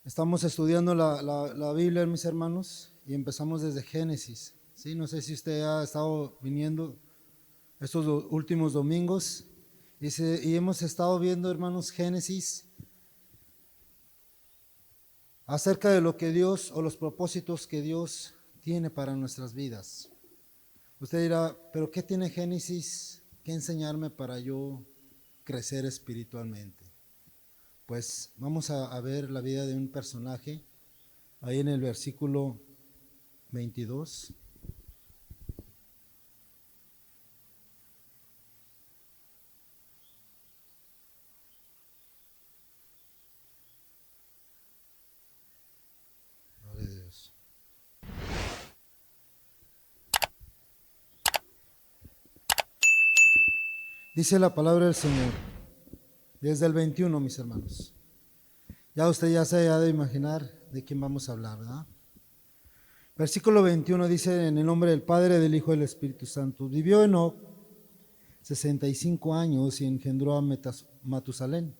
Estamos estudiando la Biblia, mis hermanos, y empezamos desde Génesis. ¿Sí? No sé si usted ha estado viniendo estos últimos domingos y hemos estado viendo, hermanos, Génesis acerca de lo que Dios o los propósitos que Dios tiene para nuestras vidas. Usted dirá, ¿pero qué tiene Génesis que enseñarme para yo crecer espiritualmente? Pues vamos a ver la vida de un personaje ahí en el versículo 22. Gloria a Dios. Dice la palabra del Señor, desde el 21, mis hermanos. Ya usted ya se ha de imaginar de quién vamos a hablar, ¿verdad? Versículo 21 dice, en el nombre del Padre, del Hijo y del Espíritu Santo. Vivió Enoc 65 años y engendró a Matusalén.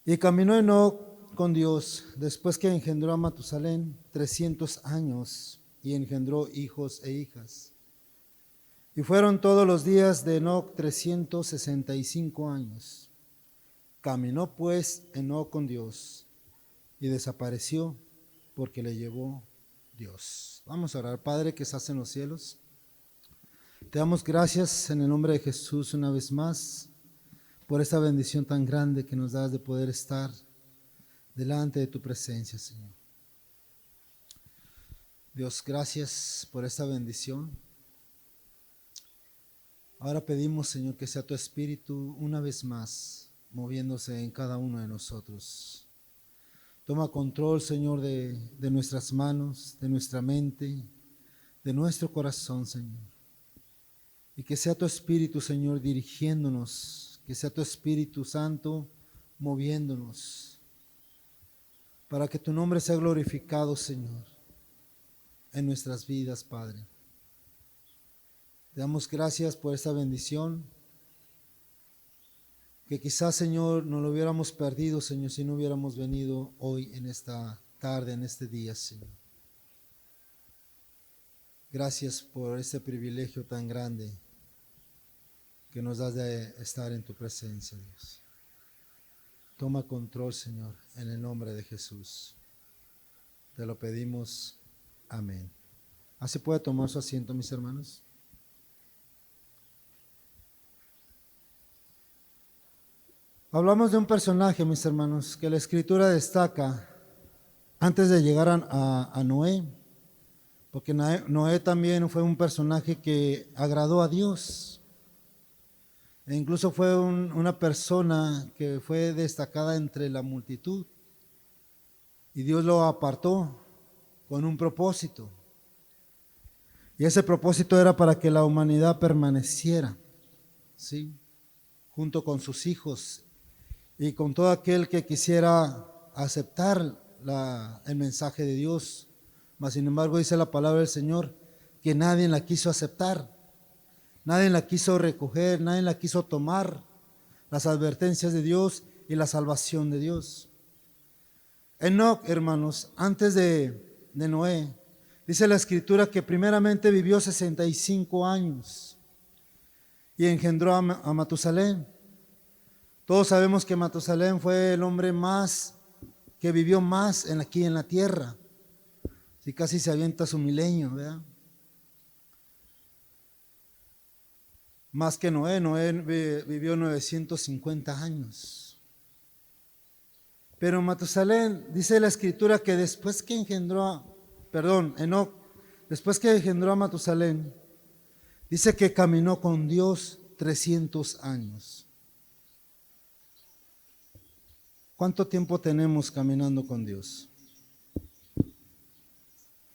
Y caminó Enoc con Dios después que engendró a Matusalén 300 años y engendró hijos e hijas. Y fueron todos los días de Enoc 365 años. Caminó pues Enoc con Dios y desapareció porque le llevó Dios. Vamos a orar. Padre que estás en los cielos, te damos gracias en el nombre de Jesús una vez más por esta bendición tan grande que nos das de poder estar delante de tu presencia, Señor. Dios, gracias por esta bendición. Ahora pedimos, Señor, que sea tu Espíritu una vez más moviéndose en cada uno de nosotros. Toma control, Señor, de nuestras manos, de nuestra mente, de nuestro corazón, Señor. Y que sea tu Espíritu, Señor, dirigiéndonos, que sea tu Espíritu Santo moviéndonos, para que tu nombre sea glorificado, Señor, en nuestras vidas, Padre. Te damos gracias por esta bendición, que quizás, Señor, no lo hubiéramos perdido, Señor, si no hubiéramos venido hoy en esta tarde, en este día, Señor. Gracias por este privilegio tan grande que nos das de estar en tu presencia, Dios. Toma control, Señor, en el nombre de Jesús. Te lo pedimos. Amén. ¿Así puede tomar su asiento, mis hermanos? Hablamos de un personaje, mis hermanos, que la Escritura destaca antes de llegar a Noé, porque Noé también fue un personaje que agradó a Dios. E incluso fue una persona que fue destacada entre la multitud. Y Dios lo apartó con un propósito. Y ese propósito era para que la humanidad permaneciera, ¿sí? Junto con sus hijos y con todo aquel que quisiera aceptar el mensaje de Dios. Mas sin embargo dice la palabra del Señor que nadie la quiso aceptar, nadie la quiso recoger, nadie la quiso tomar, las advertencias de Dios y la salvación de Dios. Enoc, hermanos, antes de Noé, dice la Escritura que primeramente vivió 65 años y engendró a Matusalén. Todos sabemos que Matusalén fue el hombre más que vivió más aquí en la tierra. Si casi se avienta su milenio, ¿verdad? Más que Noé. Noé vivió 950 años. Pero Matusalén, dice la Escritura que después que Enoc, después que engendró a Matusalén, dice que caminó con Dios 300 años. ¿Cuánto tiempo tenemos caminando con Dios?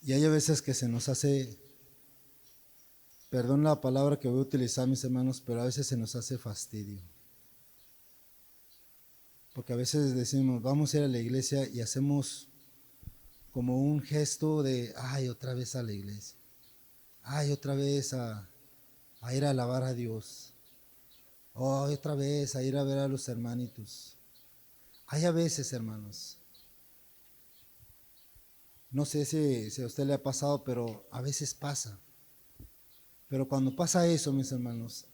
Y hay veces que se nos hace, perdón la palabra que voy a utilizar, mis hermanos, pero a veces se nos hace fastidio. Porque a veces decimos, vamos a ir a la iglesia y hacemos como un gesto de, ay, otra vez a la iglesia. Ay, otra vez a ir a alabar a Dios. Oh, otra vez a ir a ver a los hermanitos. Hay a veces, hermanos, No sé si a usted le ha pasado, pero a veces pasa. Pero cuando pasa eso, mis hermanos,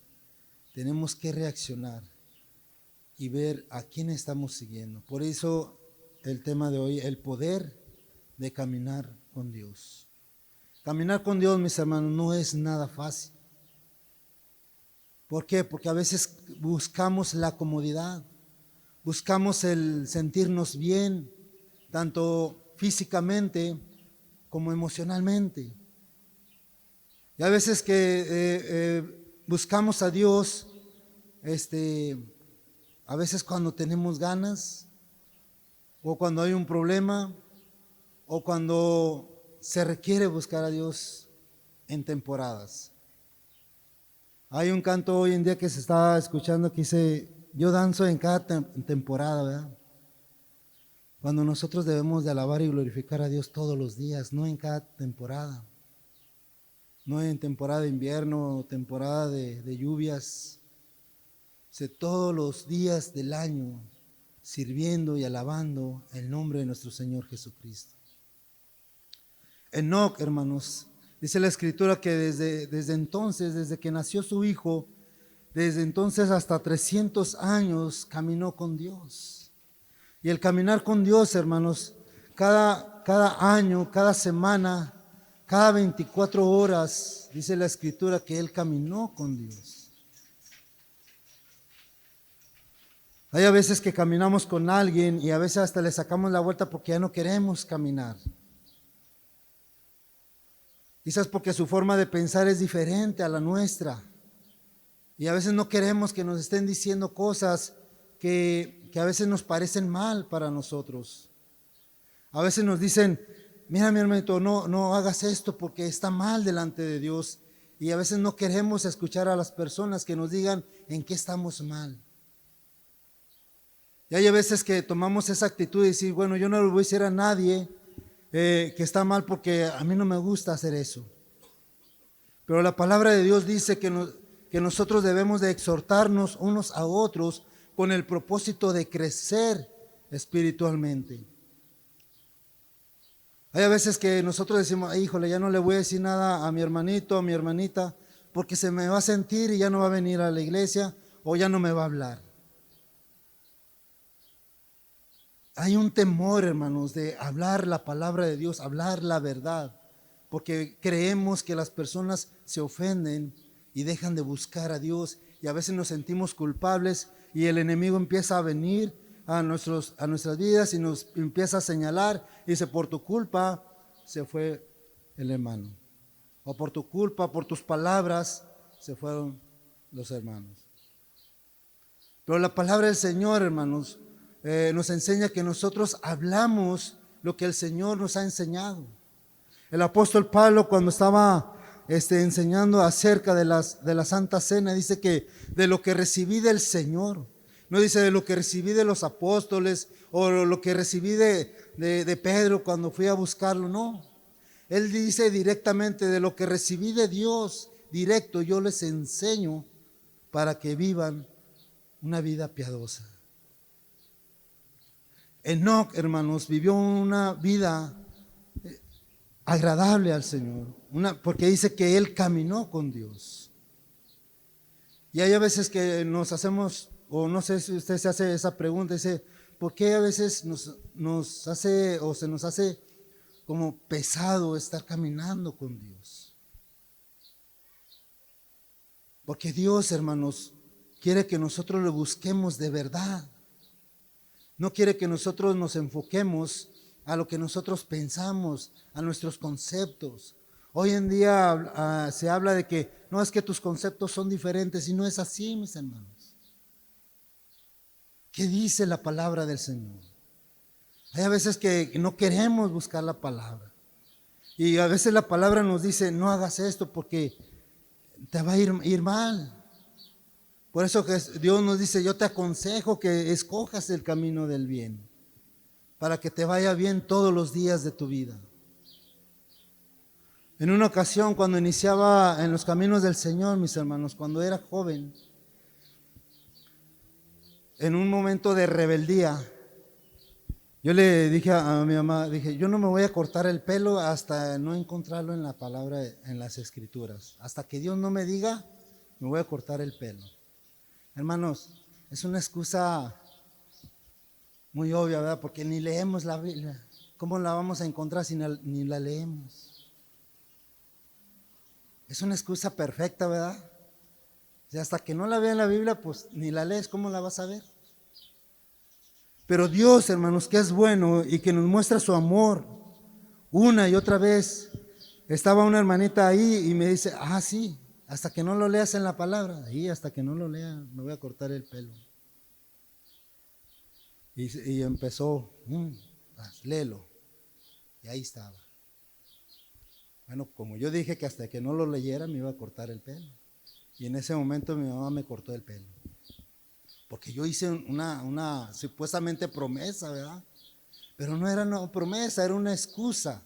tenemos que reaccionar y ver a quién estamos siguiendo. Por eso el tema de hoy, el poder de caminar con Dios. Caminar con Dios, mis hermanos, no es nada fácil. ¿Por qué? Porque a veces buscamos la comodidad, buscamos el sentirnos bien, tanto físicamente como emocionalmente. Y a veces que buscamos a Dios, a veces cuando tenemos ganas, o cuando hay un problema, o cuando se requiere buscar a Dios en temporadas. Hay un canto hoy en día que se está escuchando que dice, yo danzo en cada temporada, ¿verdad? Cuando nosotros debemos de alabar y glorificar a Dios todos los días, no en cada temporada. No en temporada de invierno, temporada de lluvias. Todos los días del año sirviendo y alabando el nombre de nuestro Señor Jesucristo. Enoc, hermanos, dice la Escritura que desde entonces, desde que nació su hijo, desde entonces hasta 300 años caminó con Dios. Y el caminar con Dios, hermanos, cada año, cada semana, cada 24 horas, dice la Escritura que él caminó con Dios. Hay a veces que caminamos con alguien y a veces hasta le sacamos la vuelta porque ya no queremos caminar. Quizás porque su forma de pensar es diferente a la nuestra. Y a veces no queremos que nos estén diciendo cosas que a veces nos parecen mal para nosotros. A veces nos dicen, mira mi hermanito, no hagas esto porque está mal delante de Dios. Y a veces no queremos escuchar a las personas que nos digan en qué estamos mal. Y hay a veces que tomamos esa actitud y decir, bueno, yo no le voy a decir a nadie que está mal porque a mí no me gusta hacer eso. Pero la palabra de Dios dice que nosotros debemos de exhortarnos unos a otros con el propósito de crecer espiritualmente. Hay a veces que nosotros decimos, híjole, ya no le voy a decir nada a mi hermanito, a mi hermanita, porque se me va a sentir y ya no va a venir a la iglesia o ya no me va a hablar. Hay un temor, hermanos, de hablar la palabra de Dios, hablar la verdad, porque creemos que las personas se ofenden y dejan de buscar a Dios y a veces nos sentimos culpables y el enemigo empieza a venir a nuestras vidas y nos empieza a señalar y dice, por tu culpa se fue el hermano, o por tu culpa, por tus palabras se fueron los hermanos. Pero la palabra del Señor, hermanos, nos enseña que nosotros hablamos lo que el Señor nos ha enseñado. El apóstol Pablo, cuando estaba enseñando acerca de la Santa Cena, dice que de lo que recibí del Señor, no dice de lo que recibí de los apóstoles o lo que recibí de Pedro cuando fui a buscarlo, no. Él dice directamente de lo que recibí de Dios, directo, yo les enseño para que vivan una vida piadosa. Enoc, hermanos, vivió una vida agradable al Señor, porque dice que él caminó con Dios. Y hay a veces que nos hacemos, o no sé si usted se hace esa pregunta, dice, ¿por qué a veces nos hace o se nos hace como pesado estar caminando con Dios? Porque Dios, hermanos, quiere que nosotros lo busquemos de verdad. No quiere que nosotros nos enfoquemos a lo que nosotros pensamos, a nuestros conceptos. Hoy en día se habla de que no es que tus conceptos son diferentes y no es así, mis hermanos. ¿Qué dice la palabra del Señor? Hay a veces que no queremos buscar la palabra. Y a veces la palabra nos dice, no hagas esto porque te va a ir mal. Por eso que Dios nos dice, yo te aconsejo que escojas el camino del bien, para que te vaya bien todos los días de tu vida. En una ocasión, cuando iniciaba en los caminos del Señor, mis hermanos, cuando era joven, en un momento de rebeldía, Yo le dije a mi mamá, dije, yo no me voy a cortar el pelo hasta no encontrarlo en la palabra, en las escrituras. Hasta que Dios no me diga, me voy a cortar el pelo. Hermanos, es una excusa muy obvia, ¿verdad? Porque ni leemos la Biblia. ¿Cómo la vamos a encontrar si ni la leemos? Es una excusa perfecta, ¿verdad? O sea, hasta que no la vea en la Biblia, pues ni la lees, ¿cómo la vas a ver? Pero Dios, hermanos, que es bueno y que nos muestra su amor una y otra vez. Estaba una hermanita ahí y me dice, sí, hasta que no lo leas en la palabra, ahí hasta que no lo lea, me voy a cortar el pelo. Y empezó, léelo. Y ahí estaba. Bueno, como yo dije que hasta que no lo leyera me iba a cortar el pelo. Y en ese momento mi mamá me cortó el pelo. Porque yo hice una supuestamente promesa, ¿verdad? Pero no era una promesa, era una excusa.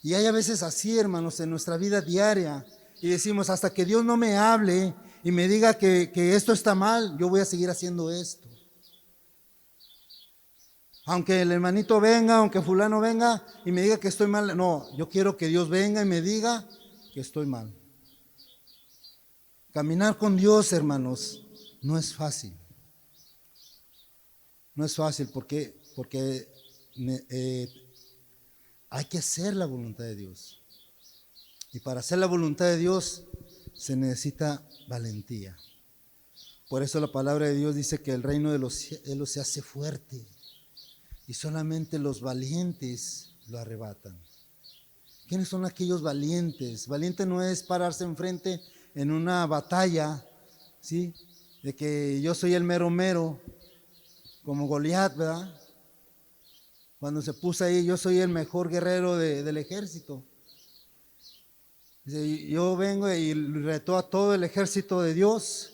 Y hay a veces así, hermanos, en nuestra vida diaria. Y decimos, hasta que Dios no me hable y me diga que esto está mal, yo voy a seguir haciendo esto. Aunque el hermanito venga, aunque fulano venga y me diga que estoy mal, no, yo quiero que Dios venga y me diga que estoy mal. Caminar con Dios, hermanos, no es fácil. No es fácil porque hay que hacer la voluntad de Dios. Y para hacer la voluntad de Dios se necesita valentía. Por eso la palabra de Dios dice que el reino de los cielos se hace fuerte y solamente los valientes lo arrebatan. ¿Quiénes son aquellos valientes? Valiente no es pararse enfrente en una batalla, ¿sí? De que yo soy el mero mero, como Goliat, ¿verdad? Cuando se puso ahí, yo soy el mejor guerrero del ejército. Dice, yo vengo y reto a todo el ejército de Dios.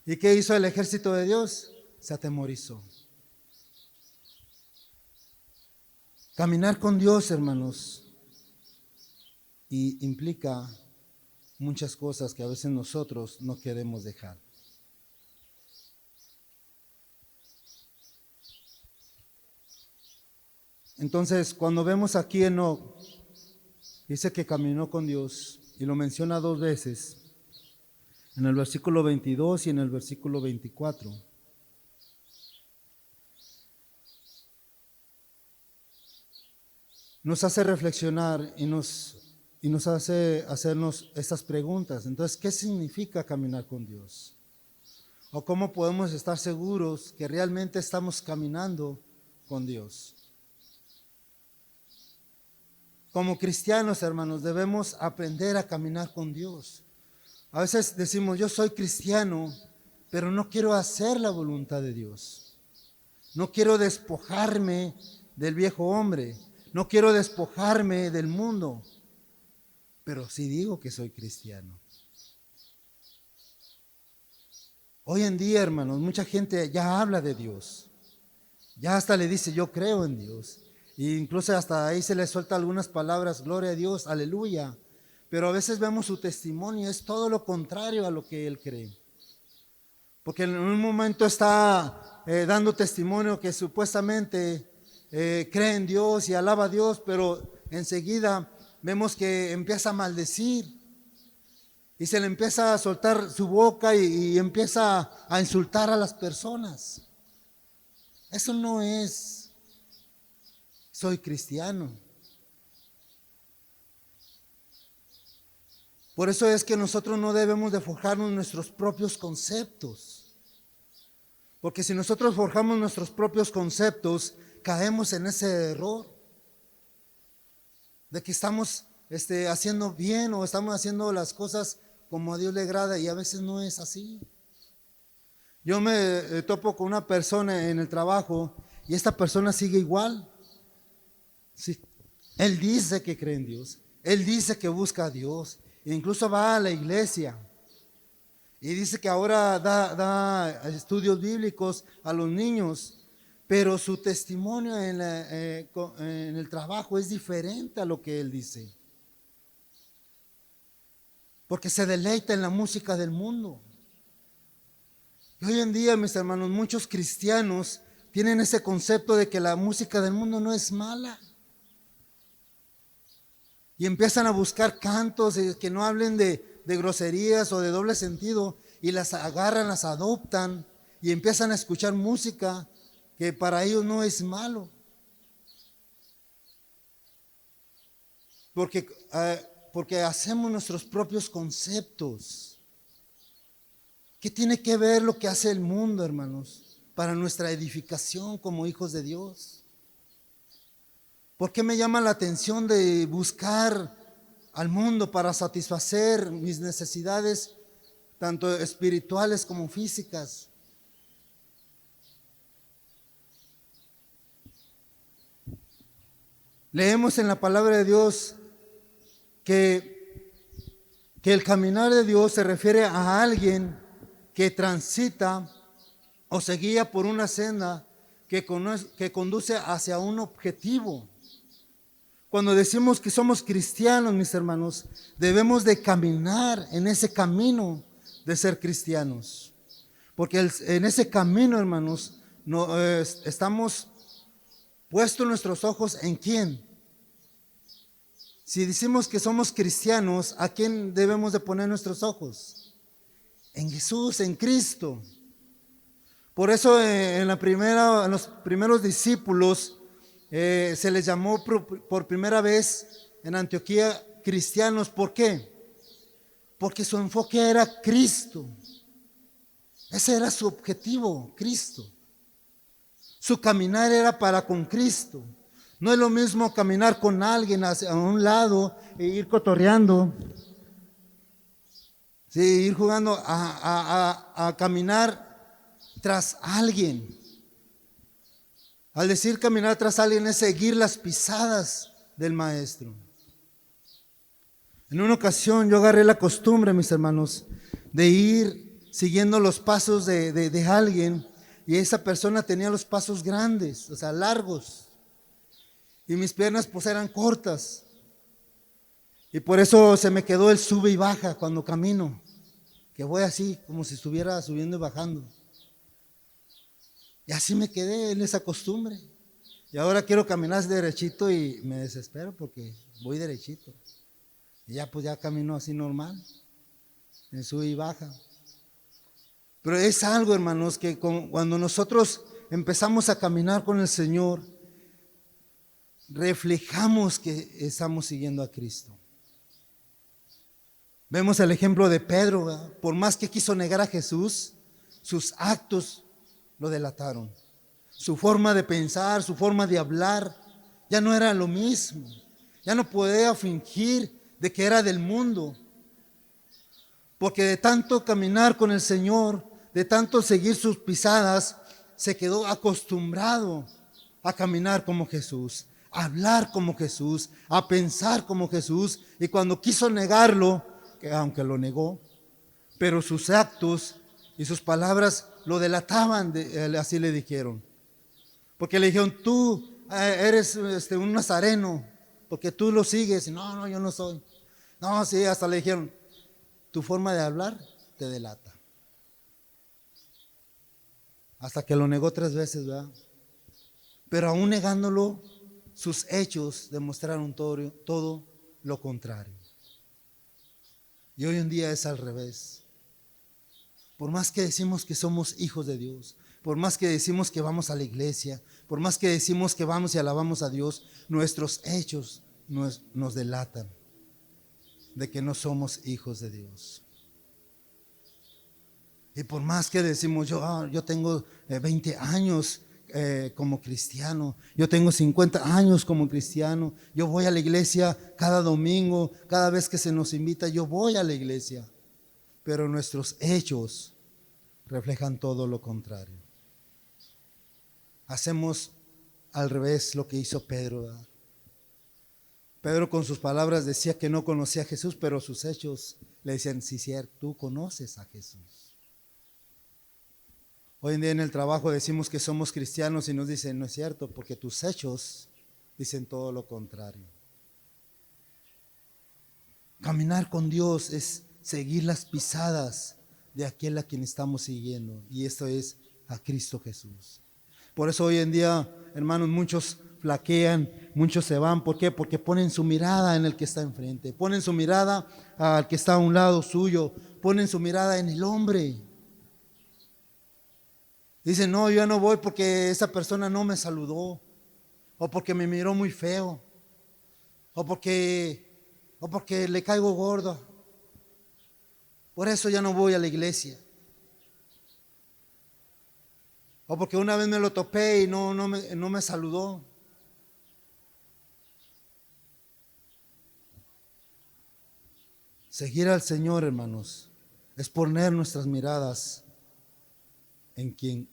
¿Y qué hizo el ejército de Dios? Se atemorizó. Caminar con Dios, hermanos, y implica muchas cosas que a veces nosotros no queremos dejar. Entonces, cuando vemos aquí Enoc, dice que caminó con Dios y lo menciona 2 veces, en el versículo 22 y en el versículo 24. Nos hace reflexionar y nos hace hacernos estas preguntas. Entonces, ¿qué significa caminar con Dios? ¿O cómo podemos estar seguros que realmente estamos caminando con Dios? Como cristianos, hermanos, debemos aprender a caminar con Dios. A veces decimos, yo soy cristiano, pero no quiero hacer la voluntad de Dios. No quiero despojarme del viejo hombre. No quiero despojarme del mundo, pero sí digo que soy cristiano. Hoy en día, hermanos, mucha gente ya habla de Dios. Ya hasta le dice, yo creo en Dios. E incluso hasta ahí se le suelta algunas palabras, gloria a Dios, aleluya. Pero a veces vemos su testimonio, es todo lo contrario a lo que él cree. Porque en un momento está dando testimonio que supuestamente cree en Dios y alaba a Dios, pero enseguida vemos que empieza a maldecir y se le empieza a soltar su boca y empieza a insultar a las personas. Eso no es, soy cristiano. Por eso es que nosotros no debemos de forjarnos nuestros propios conceptos. Porque si nosotros forjamos nuestros propios conceptos, caemos en ese error de que estamos haciendo bien o estamos haciendo las cosas como a Dios le agrada y a veces no es así. Yo me topo con una persona en el trabajo y esta persona sigue igual. Sí. Él dice que cree en Dios, él dice que busca a Dios, e incluso va a la iglesia y dice que ahora da estudios bíblicos a los niños. Pero su testimonio en el trabajo es diferente a lo que él dice. Porque se deleita en la música del mundo. Y hoy en día, mis hermanos, muchos cristianos tienen ese concepto de que la música del mundo no es mala. Y empiezan a buscar cantos que no hablen de groserías o de doble sentido, y las agarran, las adoptan y empiezan a escuchar música que para ellos no es malo. Porque hacemos nuestros propios conceptos. ¿Qué tiene que ver lo que hace el mundo, hermanos, para nuestra edificación como hijos de Dios? ¿Por qué me llama la atención de buscar al mundo para satisfacer mis necesidades, tanto espirituales como físicas? Leemos en la palabra de Dios que el caminar de Dios se refiere a alguien que transita o se guía por una senda que conduce hacia un objetivo. Cuando decimos que somos cristianos, mis hermanos, debemos de caminar en ese camino de ser cristianos. Porque en ese camino, hermanos, estamos puestos nuestros ojos en ¿quién? Si decimos que somos cristianos, ¿a quién debemos de poner nuestros ojos? En Jesús, en Cristo. Por eso en los primeros discípulos se les llamó por primera vez en Antioquía cristianos. ¿Por qué? Porque su enfoque era Cristo. Ese era su objetivo, Cristo. Su caminar era para con Cristo. No es lo mismo caminar con alguien hacia un lado e ir cotorreando, sí, ir jugando a caminar tras alguien. Al decir caminar tras alguien es seguir las pisadas del maestro. En una ocasión yo agarré la costumbre, mis hermanos, de ir siguiendo los pasos de alguien, y esa persona tenía los pasos grandes, o sea, largos. Y mis piernas pues eran cortas. Y por eso se me quedó el sube y baja cuando camino. Que voy así, como si estuviera subiendo y bajando. Y así me quedé en esa costumbre. Y ahora quiero caminar derechito y me desespero porque voy derechito. Y ya pues ya camino así normal. En sube y baja. Pero es algo, hermanos, que cuando nosotros empezamos a caminar con el Señor, reflejamos que estamos siguiendo a Cristo. Vemos el ejemplo de Pedro, ¿verdad? Por más que quiso negar a Jesús, sus actos lo delataron. Su forma de pensar, su forma de hablar, ya no era lo mismo. Ya no podía fingir de que era del mundo. Porque de tanto caminar con el Señor, de tanto seguir sus pisadas, se quedó acostumbrado a caminar como Jesús, a hablar como Jesús, a pensar como Jesús. Y cuando quiso negarlo, que aunque lo negó, pero sus actos y sus palabras lo delataban, así le dijeron. Porque le dijeron, tú eres un nazareno, porque tú lo sigues. Y no, yo no soy. No, sí, hasta le dijeron, tu forma de hablar te delata. Hasta que lo negó 3 veces, ¿verdad? Pero aún negándolo, sus hechos demostraron todo lo contrario. Y hoy en día es al revés. Por más que decimos que somos hijos de Dios, por más que decimos que vamos a la iglesia, por más que decimos que vamos y alabamos a Dios, nuestros hechos nos delatan de que no somos hijos de Dios. Y por más que decimos, yo tengo 20 años como cristiano, yo tengo 50 años como cristiano, yo voy a la iglesia cada domingo, cada vez que se nos invita, yo voy a la iglesia. Pero nuestros hechos reflejan todo lo contrario. Hacemos al revés lo que hizo Pedro, ¿verdad? Pedro con sus palabras decía que no conocía a Jesús, pero sus hechos le decían, sí, cierto, tú conoces a Jesús. Hoy en día en el trabajo decimos que somos cristianos y nos dicen, no es cierto, porque tus hechos dicen todo lo contrario. Caminar con Dios es seguir las pisadas de aquel a quien estamos siguiendo, y esto es a Cristo Jesús. Por eso hoy en día, hermanos, muchos flaquean, muchos se van. ¿Por qué? Porque ponen su mirada en el que está enfrente, ponen su mirada al que está a un lado suyo, ponen su mirada en el hombre. Dicen, no, yo ya no voy porque esa persona no me saludó, o porque me miró muy feo, o porque le caigo gordo. Por eso ya no voy a la iglesia. O porque una vez me lo topé y no me saludó. Seguir al Señor, hermanos, es poner nuestras miradas en quien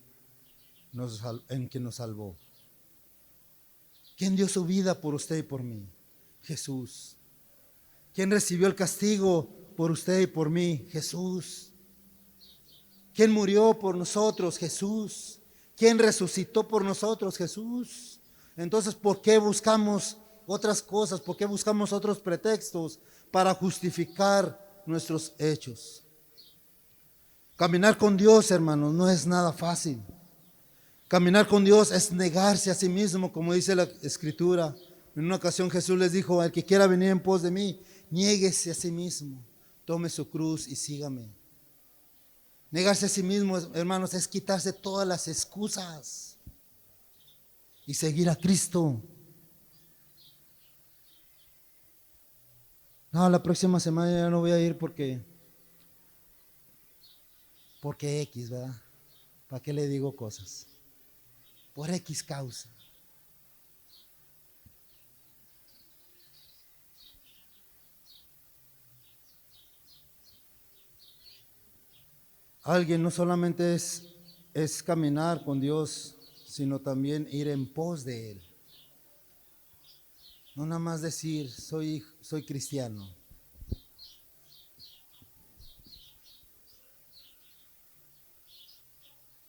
nos salvó. ¿Quién dio su vida por usted y por mí? Jesús. ¿Quién recibió el castigo por usted y por mí? Jesús. ¿Quién murió por nosotros? Jesús. ¿Quién resucitó por nosotros? Jesús. Entonces, ¿por qué buscamos otras cosas? ¿Por qué buscamos otros pretextos para justificar nuestros hechos? Caminar con Dios, hermanos, no es nada fácil. Caminar con Dios es negarse a sí mismo, como dice la Escritura. En una ocasión Jesús les dijo, el que quiera venir en pos de mí, niéguese a sí mismo, tome su cruz y sígame. Negarse a sí mismo, hermanos, es quitarse todas las excusas y seguir a Cristo. No, la próxima semana ya no voy a ir porque X, ¿verdad? ¿Para qué le digo cosas? Por X causa. Alguien no solamente es caminar con Dios, sino también ir en pos de Él. No nada más decir, soy cristiano.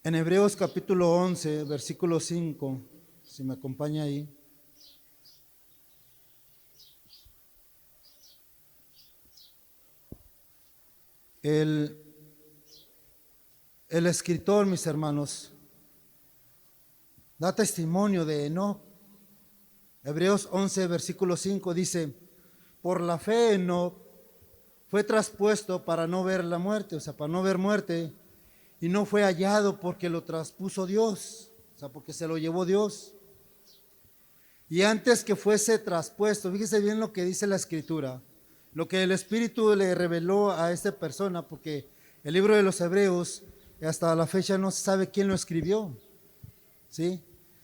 En Hebreos capítulo 11, versículo 5, si me acompaña ahí. El escritor, mis hermanos, da testimonio de Enoc. Hebreos 11, versículo 5 dice, por la fe Enoc fue traspuesto para no ver la muerte, o sea, para no ver muerte, y no fue hallado porque lo traspuso Dios, o sea, porque se lo llevó Dios. Y antes que fuese traspuesto, fíjese bien lo que dice la Escritura, lo que el Espíritu le reveló a esta persona, porque el libro de los Hebreos hasta la fecha no se sabe quién lo escribió, ¿sí?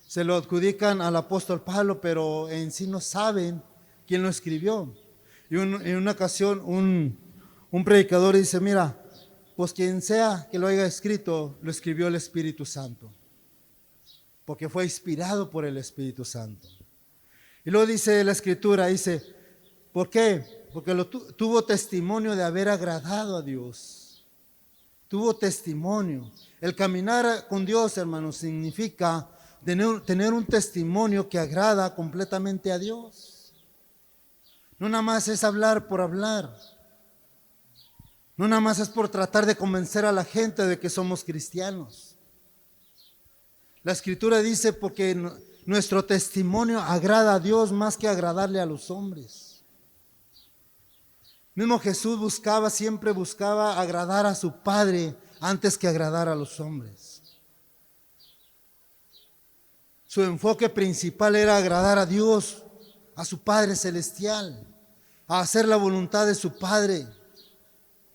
Se lo adjudican al apóstol Pablo, pero en sí no saben quién lo escribió. Y en una ocasión un predicador dice, mira, pues quien sea que lo haya escrito, lo escribió el Espíritu Santo, porque fue inspirado por el Espíritu Santo. Y luego dice la Escritura, dice, ¿por qué? Porque tuvo testimonio de haber agradado a Dios. Tuvo testimonio. El caminar con Dios, hermanos, significa tener un testimonio que agrada completamente a Dios. No nada más es hablar por hablar. No nada más es por tratar de convencer a la gente de que somos cristianos. La Escritura dice porque nuestro testimonio agrada a Dios más que agradarle a los hombres. Mismo Jesús siempre buscaba agradar a su Padre antes que agradar a los hombres. Su enfoque principal era agradar a Dios, a su Padre Celestial, a hacer la voluntad de su Padre,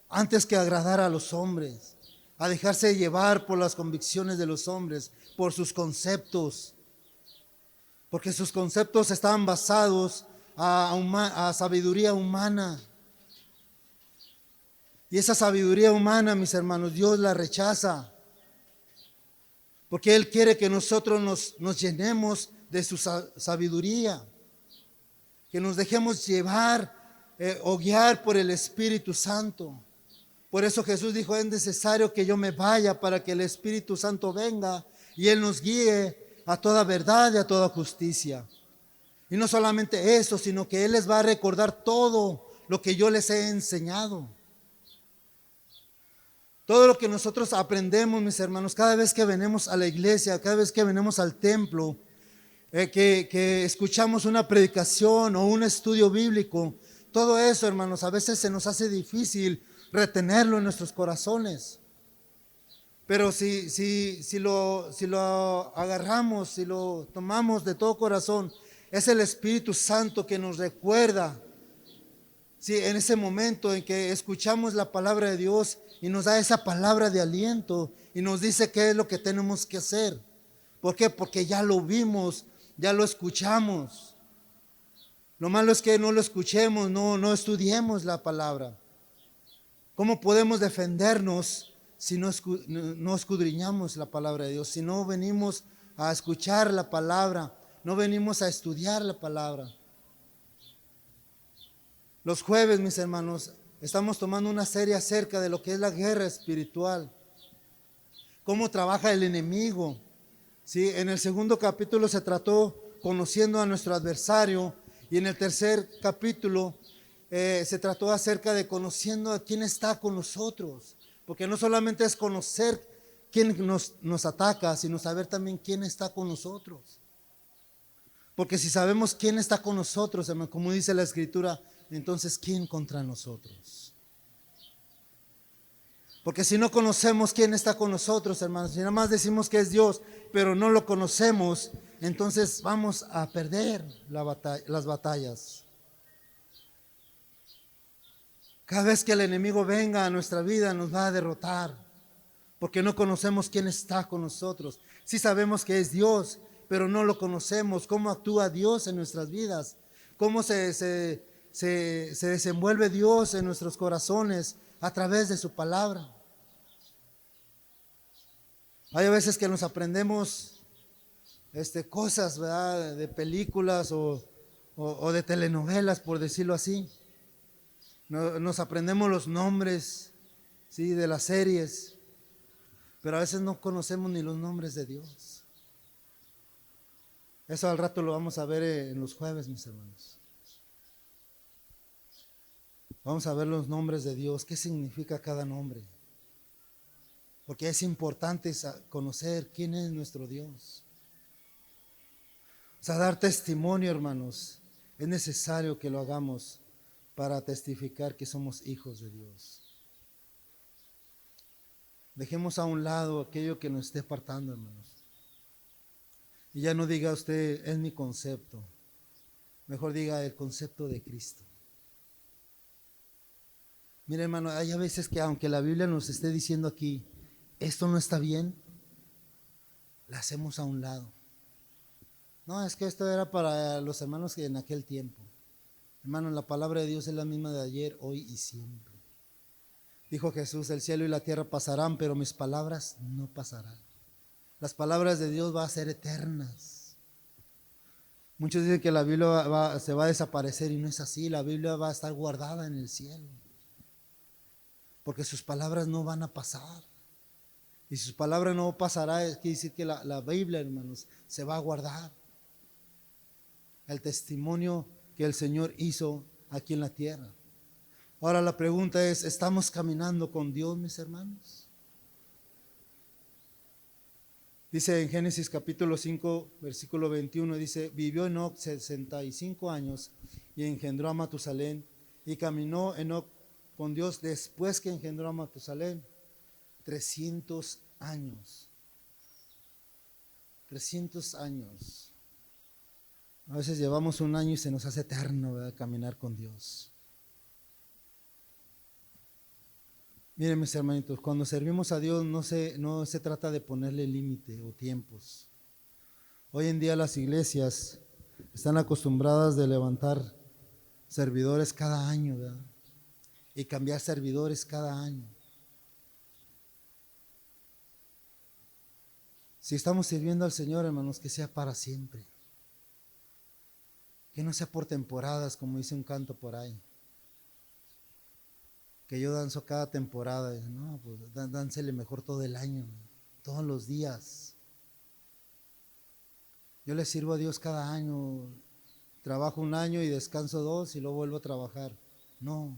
antes que agradar a los hombres, a dejarse llevar por las convicciones de los hombres, por sus conceptos, porque sus conceptos estaban basados a sabiduría humana. Y esa sabiduría humana, mis hermanos, Dios la rechaza, porque Él quiere que nosotros nos llenemos de su sabiduría, que nos dejemos llevar o guiar por el Espíritu Santo. Por eso Jesús dijo, es necesario que yo me vaya para que el Espíritu Santo venga y Él nos guíe a toda verdad y a toda justicia. Y no solamente eso, sino que Él les va a recordar todo lo que yo les he enseñado. Todo lo que nosotros aprendemos, mis hermanos, cada vez que venimos a la iglesia, cada vez que venimos al templo, que escuchamos una predicación o un estudio bíblico, todo eso, hermanos, a veces se nos hace difícil retenerlo en nuestros corazones. Pero si lo agarramos, si lo tomamos de todo corazón, es el Espíritu Santo que nos recuerda, sí, en ese momento en que escuchamos la palabra de Dios y nos da esa palabra de aliento y nos dice qué es lo que tenemos que hacer. ¿Por qué? Porque ya lo vimos, ya lo escuchamos. Lo malo es que no lo escuchemos, no estudiemos la palabra. ¿Cómo podemos defendernos si no escudriñamos la palabra de Dios? Si no venimos a escuchar la palabra, no venimos a estudiar la palabra. Los jueves, mis hermanos, estamos tomando una serie acerca de lo que es la guerra espiritual, cómo trabaja el enemigo. ¿Sí? En el segundo capítulo se trató conociendo a nuestro adversario, y en el tercer capítulo se trató acerca de conociendo a quién está con nosotros, porque no solamente es conocer quién nos ataca, sino saber también quién está con nosotros. Porque si sabemos quién está con nosotros, como dice la Escritura, entonces ¿quién contra nosotros? Porque si no conocemos quién está con nosotros, hermanos, si nada más decimos que es Dios, pero no lo conocemos, entonces vamos a perder las batallas. Cada vez que el enemigo venga a nuestra vida nos va a derrotar, porque no conocemos quién está con nosotros. Sí sabemos que es Dios, pero no lo conocemos. ¿Cómo actúa Dios en nuestras vidas? ¿Cómo se desenvuelve Dios en nuestros corazones a través de su palabra? Hay veces que nos aprendemos cosas, ¿verdad?, de películas o de telenovelas, por decirlo así. Nos aprendemos los nombres, ¿sí?, de las series, pero a veces no conocemos ni los nombres de Dios. Eso al rato lo vamos a ver en los jueves, mis hermanos. Vamos a ver los nombres de Dios, qué significa cada nombre. Porque es importante conocer quién es nuestro Dios. O sea, dar testimonio, hermanos, es necesario que lo hagamos para testificar que somos hijos de Dios. Dejemos a un lado aquello que nos esté apartando, hermanos. Y ya no diga usted, es mi concepto. Mejor diga el concepto de Cristo. Mire, hermano, hay a veces que aunque la Biblia nos esté diciendo aquí, esto no está bien, la hacemos a un lado. No, es que esto era para los hermanos que en aquel tiempo. Hermano, la palabra de Dios es la misma de ayer, hoy y siempre. Dijo Jesús, el cielo y la tierra pasarán, pero mis palabras no pasarán. Las palabras de Dios van a ser eternas. Muchos dicen que la Biblia se va a desaparecer, y no es así. La Biblia va a estar guardada en el cielo, porque sus palabras no van a pasar. Y si sus palabras no pasará, quiere decir que la Biblia, hermanos, se va a guardar. El testimonio que el Señor hizo aquí en la tierra. Ahora la pregunta es, ¿estamos caminando con Dios, mis hermanos? Dice en Génesis capítulo 5, versículo 21, dice, vivió Enoc 65 años y engendró a Matusalén, y caminó Enoc con Dios después que engendró a Matusalén 300 años. 300 años. A veces llevamos un año y se nos hace eterno, ¿verdad?, caminar con Dios. Miren, mis hermanitos, cuando servimos a Dios no se trata de ponerle límite o tiempos. Hoy en día las iglesias están acostumbradas de levantar servidores cada año, ¿verdad?, y cambiar servidores cada año. Si estamos sirviendo al Señor, hermanos, que sea para siempre. Que no sea por temporadas, como dice un canto por ahí. Que yo danzo cada temporada. No, pues dánsele mejor todo el año, todos los días. Yo le sirvo a Dios cada año. Trabajo un año y descanso 2 y luego vuelvo a trabajar. No.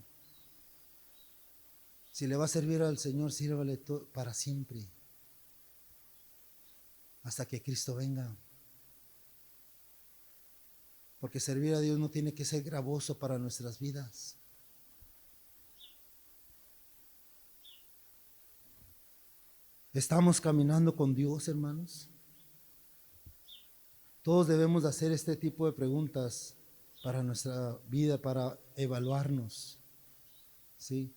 Si le va a servir al Señor, sírvale para siempre, hasta que Cristo venga. Porque servir a Dios no tiene que ser gravoso para nuestras vidas. ¿Estamos caminando con Dios, hermanos? Todos debemos de hacer este tipo de preguntas para nuestra vida, para evaluarnos, ¿sí?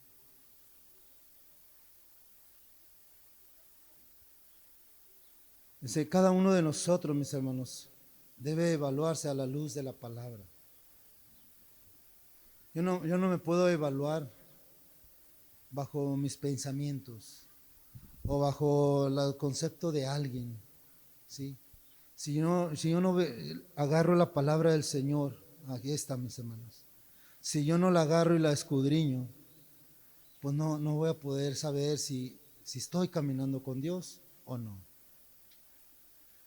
Cada uno de nosotros, mis hermanos, debe evaluarse a la luz de la palabra. Yo no me puedo evaluar bajo mis pensamientos o bajo el concepto de alguien, ¿sí? Si yo no agarro la palabra del Señor, aquí está, mis hermanos. Si yo no la agarro y la escudriño, pues no voy a poder saber si estoy caminando con Dios o no.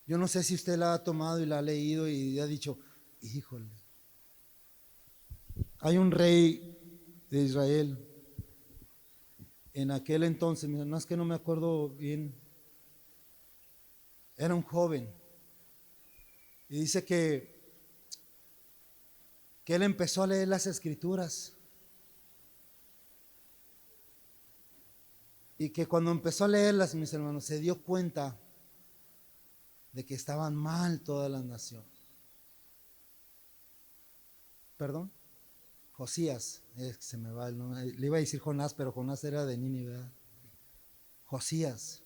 Yo no sé si usted la ha tomado y la ha leído y ha dicho, híjole, hay un rey de Israel en aquel entonces, no es que no me acuerdo bien, era un joven y dice que él empezó a leer las escrituras y que cuando empezó a leerlas, mis hermanos, se dio cuenta de que estaban mal toda la nación. ¿Perdón? Josías, se me va el nombre, le iba a decir Jonás, pero Jonás era de Nínive, ¿verdad? Josías.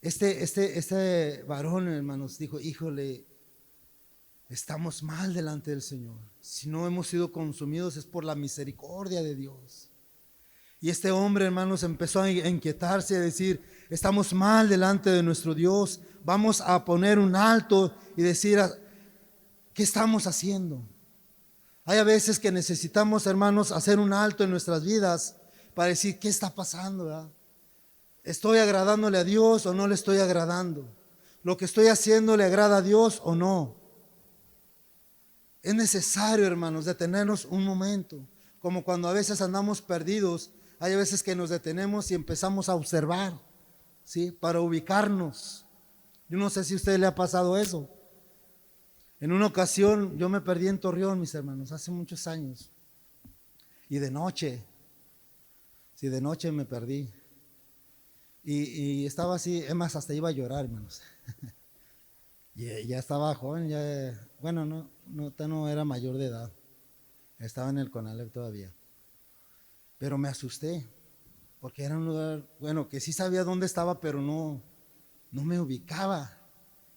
Este varón, hermanos, dijo, híjole, estamos mal delante del Señor. Si no hemos sido consumidos es por la misericordia de Dios. Y este hombre, hermanos, empezó a inquietarse, a decir, estamos mal delante de nuestro Dios, vamos a poner un alto y decir, ¿qué estamos haciendo? Hay a veces que necesitamos, hermanos, hacer un alto en nuestras vidas para decir, ¿qué está pasando? ¿Verdad? ¿Estoy agradándole a Dios o no le estoy agradando? ¿Lo que estoy haciendo le agrada a Dios o no? Es necesario, hermanos, detenernos un momento, como cuando a veces andamos perdidos. Hay veces que nos detenemos y empezamos a observar, ¿sí? Para ubicarnos. Yo no sé si a usted le ha pasado eso. En una ocasión yo me perdí en Torreón, mis hermanos, hace muchos años. Y de noche, sí, de noche me perdí. Y estaba así, es más, hasta iba a llorar, hermanos. Y ya estaba joven, bueno, no era mayor de edad. Estaba en el Conalep todavía. Pero me asusté, porque era un lugar, bueno, que sí sabía dónde estaba, pero no me ubicaba.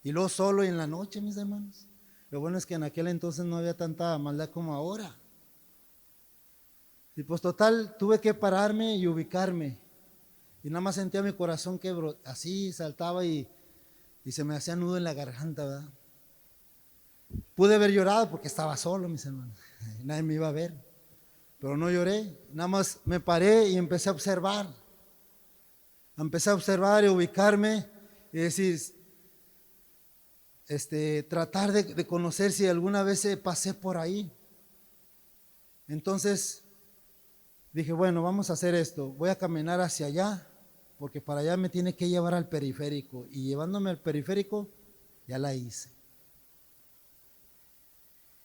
Y luego solo y en la noche, mis hermanos. Lo bueno es que en aquel entonces no había tanta maldad como ahora. Y pues total, tuve que pararme y ubicarme. Y nada más sentía mi corazón que así saltaba y se me hacía nudo en la garganta, ¿verdad? Pude haber llorado porque estaba solo, mis hermanos. Nadie me iba a ver. Pero no lloré, nada más me paré y empecé a observar. Empecé a observar y ubicarme y decir, tratar de conocer si alguna vez pasé por ahí. Entonces dije, bueno, vamos a hacer esto. Voy a caminar hacia allá, porque para allá me tiene que llevar al periférico. Y llevándome al periférico, ya la hice.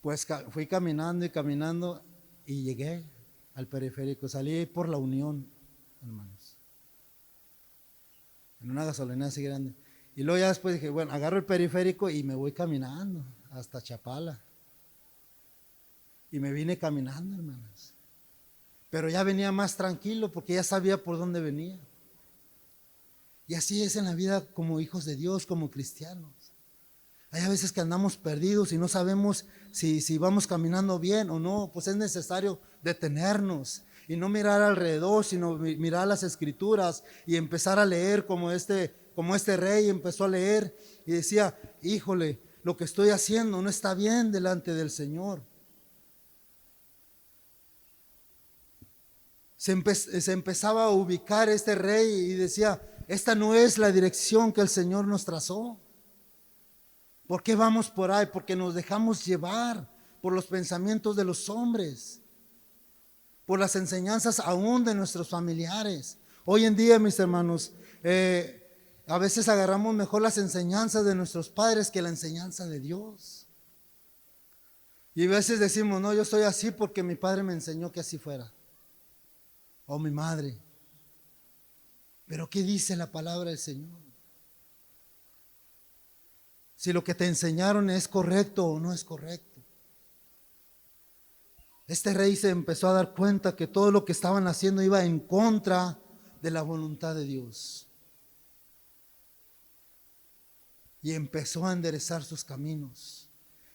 Pues fui caminando y caminando y llegué al periférico. Salí por la Unión, hermanos, en una gasolinera así grande. Y luego ya después dije, bueno, agarro el periférico y me voy caminando hasta Chapala. Y me vine caminando, hermanos. Pero ya venía más tranquilo porque ya sabía por dónde venía. Y así es en la vida como hijos de Dios, como cristianos. Hay a veces que andamos perdidos y no sabemos si vamos caminando bien o no. Pues es necesario detenernos y no mirar alrededor, sino mirar las escrituras y empezar a leer como este rey empezó a leer y decía, híjole, lo que estoy haciendo no está bien delante del Señor. Se empezaba a ubicar este rey y decía, esta no es la dirección que el Señor nos trazó. ¿Por qué vamos por ahí? Porque nos dejamos llevar por los pensamientos de los hombres. por las enseñanzas aún de nuestros familiares. Hoy en día, mis hermanos, a veces agarramos mejor las enseñanzas de nuestros padres que la enseñanza de Dios. Y a veces decimos, no, yo soy así porque mi padre me enseñó que así fuera. O mi madre. Pero ¿qué dice la palabra del Señor? Si lo que te enseñaron es correcto o no es correcto. Este rey se empezó a dar cuenta que todo lo que estaban haciendo iba en contra de la voluntad de Dios. Y empezó a enderezar sus caminos.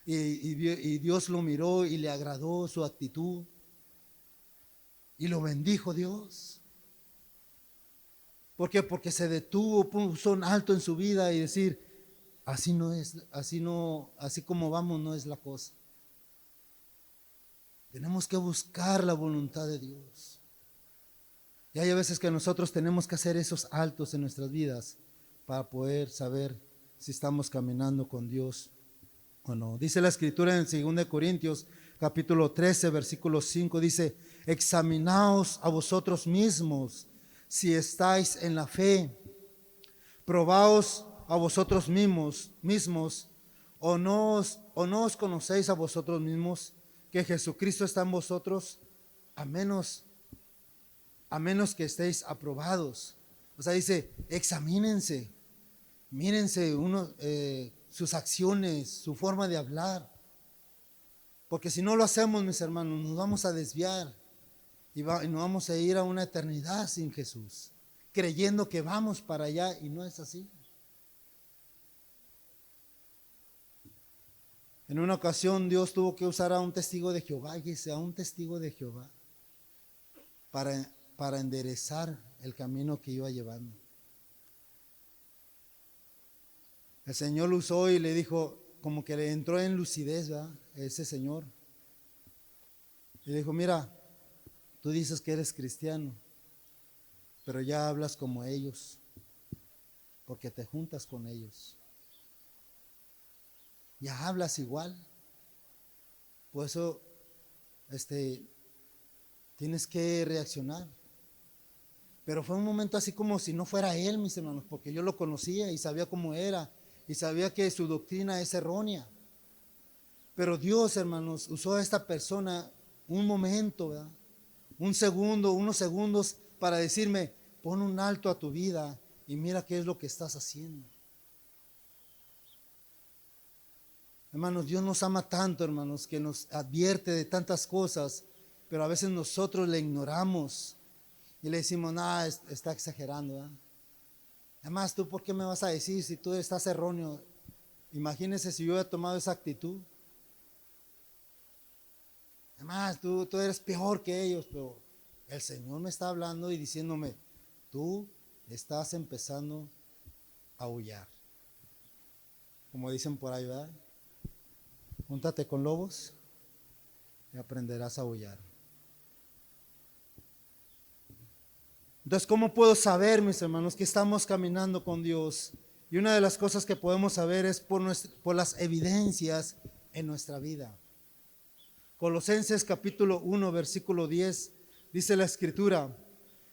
Y Dios lo miró y le agradó su actitud. Y lo bendijo Dios. ¿Por qué? Porque se detuvo, puso un alto en su vida y decir, así no es, así como vamos no es la cosa. Tenemos que buscar la voluntad de Dios. Y hay veces que nosotros tenemos que hacer esos altos en nuestras vidas para poder saber si estamos caminando con Dios o no. Dice la escritura en 2 Corintios capítulo 13 versículo 5, dice, examinaos a vosotros mismos si estáis en la fe, probaos a vosotros mismos o no os conocéis a vosotros mismos que Jesucristo está en vosotros, a menos que estéis aprobados. O sea, dice, examínense, mírense sus acciones, su forma de hablar. Porque si no lo hacemos, mis hermanos, nos vamos a desviar y nos vamos a ir a una eternidad sin Jesús, creyendo que vamos para allá y no es así. En una ocasión Dios tuvo que usar a un testigo de Jehová, a un testigo de Jehová, para enderezar el camino que iba llevando. El Señor lo usó y le dijo, como que le entró en lucidez, ¿verdad? Ese Señor. Y le dijo, mira, tú dices que eres cristiano, pero ya hablas como ellos, porque te juntas con ellos. Ya hablas igual. Por eso, tienes que reaccionar. Pero fue un momento así como si no fuera él, mis hermanos, porque yo lo conocía y sabía cómo era y sabía que su doctrina es errónea. Pero Dios, hermanos, usó a esta persona un momento, ¿verdad? Un segundo, unos segundos para decirme, pon un alto a tu vida y mira qué es lo que estás haciendo. Hermanos, Dios nos ama tanto, hermanos, que nos advierte de tantas cosas, pero a veces nosotros le ignoramos y le decimos, no, está exagerando, ¿verdad? Además, ¿tú por qué me vas a decir si tú estás erróneo? Imagínese si yo hubiera tomado esa actitud. Además, tú eres peor que ellos, pero el Señor me está hablando y diciéndome, tú estás empezando a aullar. Como dicen por ahí, ¿verdad? Júntate con lobos y aprenderás a aullar. Entonces, ¿cómo puedo saber, mis hermanos, que estamos caminando con Dios? Y una de las cosas que podemos saber es por las evidencias en nuestra vida. Colosenses capítulo 1, versículo 10, dice la escritura,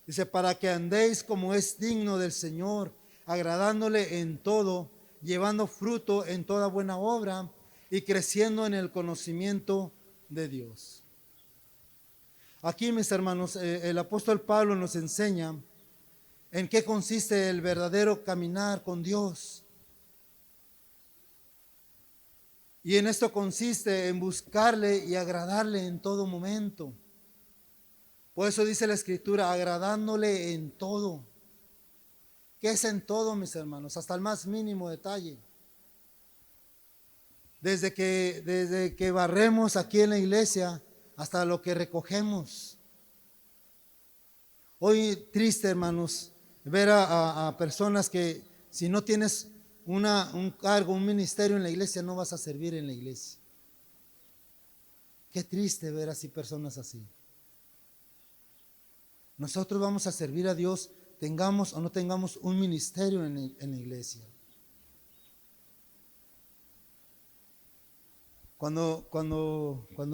dice, para que andéis como es digno del Señor, agradándole en todo, llevando fruto en toda buena obra y creciendo en el conocimiento de Dios. Aquí, mis hermanos, el apóstol Pablo nos enseña en qué consiste el verdadero caminar con Dios. Y en esto consiste en buscarle y agradarle en todo momento. Por eso dice la escritura, agradándole en todo. ¿Qué es en todo, mis hermanos? Hasta el más mínimo detalle. Desde que barremos aquí en la iglesia hasta lo que recogemos. Hoy triste, hermanos, ver a personas que si no tienes un cargo, un ministerio en la iglesia, no vas a servir en la iglesia. Qué triste ver así personas así. Nosotros vamos a servir a Dios, tengamos o no tengamos un ministerio en la iglesia. Cuando